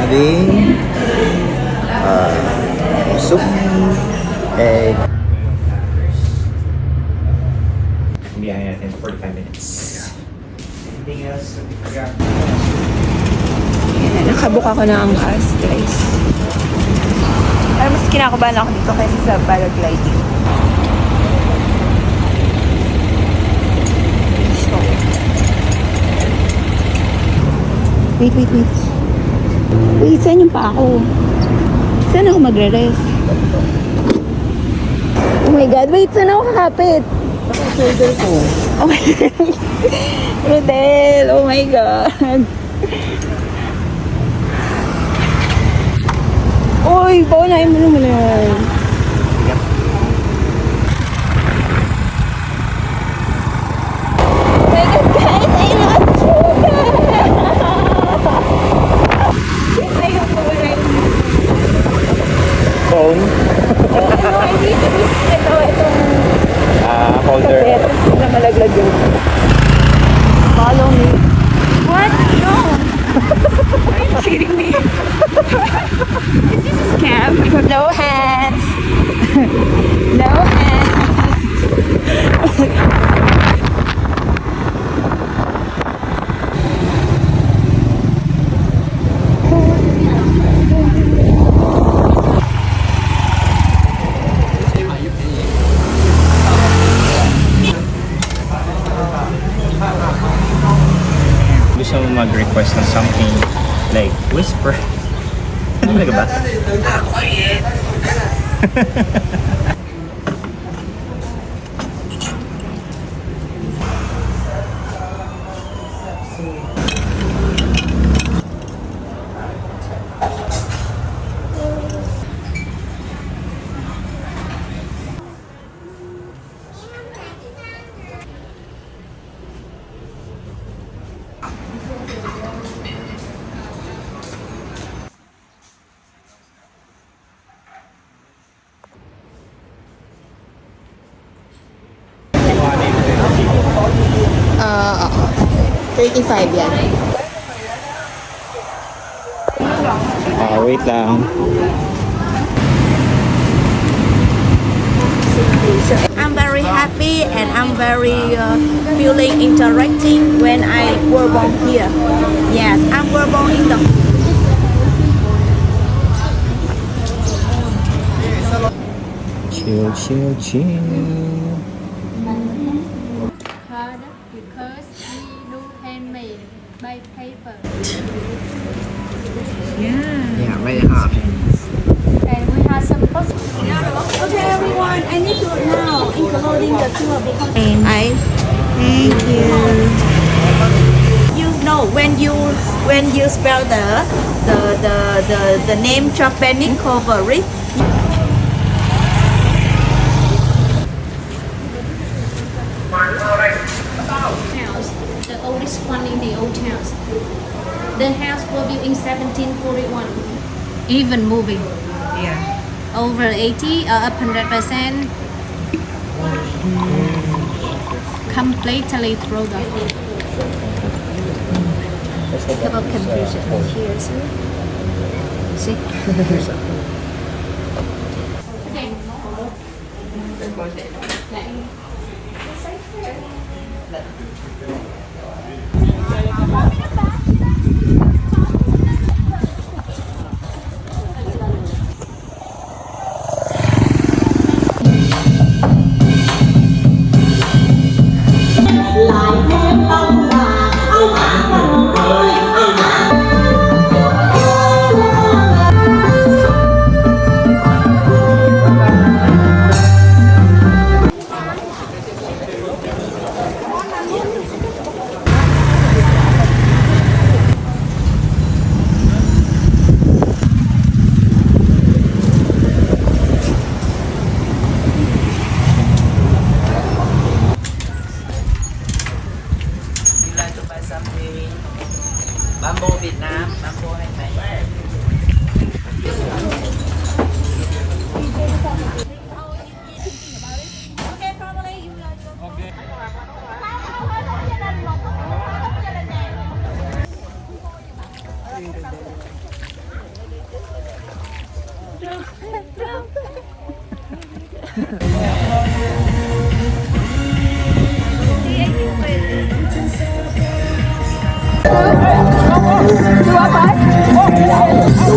having soup, egg. Biyahe natin 45 minutes. Anything else that we forgot? Ayan, nakabook ako na ang angkas, guys. Pero mas kinakabahan ako dito kaysa sa paragliding. So, wait. Wait, saan yung pa ako? Saan ako magre-rest? Oh my God, wait, saan ako kakapit? Saka shoulder ko. Oh my God. Rodel, oh my God. Uy, paunahin mo naman yan. Oh my God, guys, I lost sugar. Ayaw ko wala yung Phone. no, I need to be itong Holder. tapos na malaglag yun. Follow me. What? No. Are you kidding me? Is this a scam? No hands. No hands. Gusto mo mag-request ng something like whisper. Talaga ba? Quiet! Oo. 35 yan. Wait lang. I'm very happy and I'm very feeling interacting when I were born here. Yes, I were born in the Chill. Hard because we do handmade by paper. Yeah, very hard. And we have some post. Okay, everyone, I need to now including the tour because I Thank you. you know when you spell the name Japanese cover it. House, the oldest one in the old house. The house was built in 1741. Even moving. Yeah. Over 80 or up 100%. Completely thrown up. Couple confusion here, see? Two of us?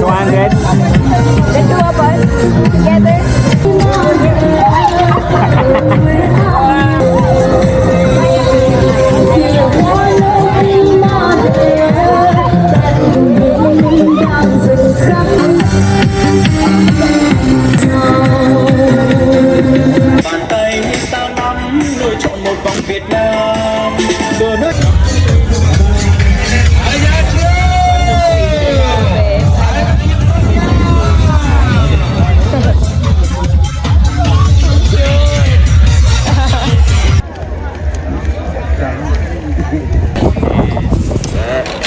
200. The two of us together? bàn tay ta nắm lựa chọn một vòng Việt Nam vừa nước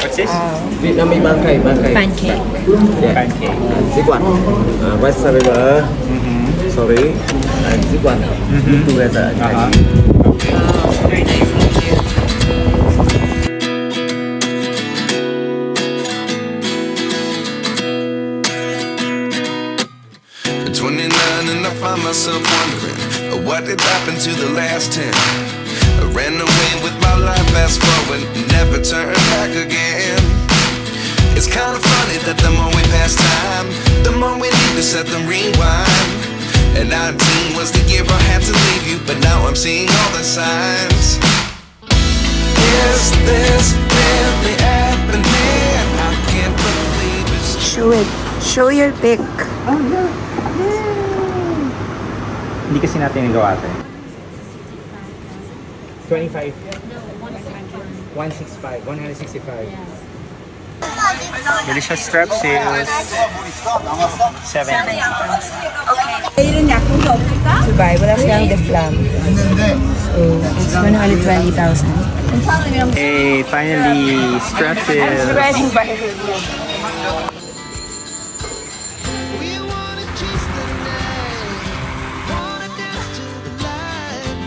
What's this? Vietnamese pancake. Pancake. Yeah. Pancake. This one. Wasabi burger. Sorry. And this one. Together. Very nice. At 29 and I find myself wondering what did happen to the last 10. I ran away with my life, fast forward, never turn back again. It's kind of funny that the more we pass time, the more we need to set them rewind. And 19 was the year I had to leave you, but now I'm seeing all the signs. Is this really happening? I can't believe it's Show it. Show your pic. Hindi kasi natin nagawa ito. 25. 165. 165. Delicious strap sales. 7. Dubai, wala silang deflam. So, it's 120,000. Hey, finally, strap sales. We wanna chase the night, wanna dance to the light,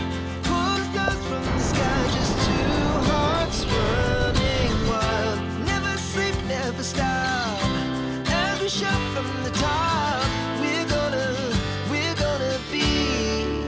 pull stars from the sky, just two hearts running wild. Never sleep, never stop, as we shout from the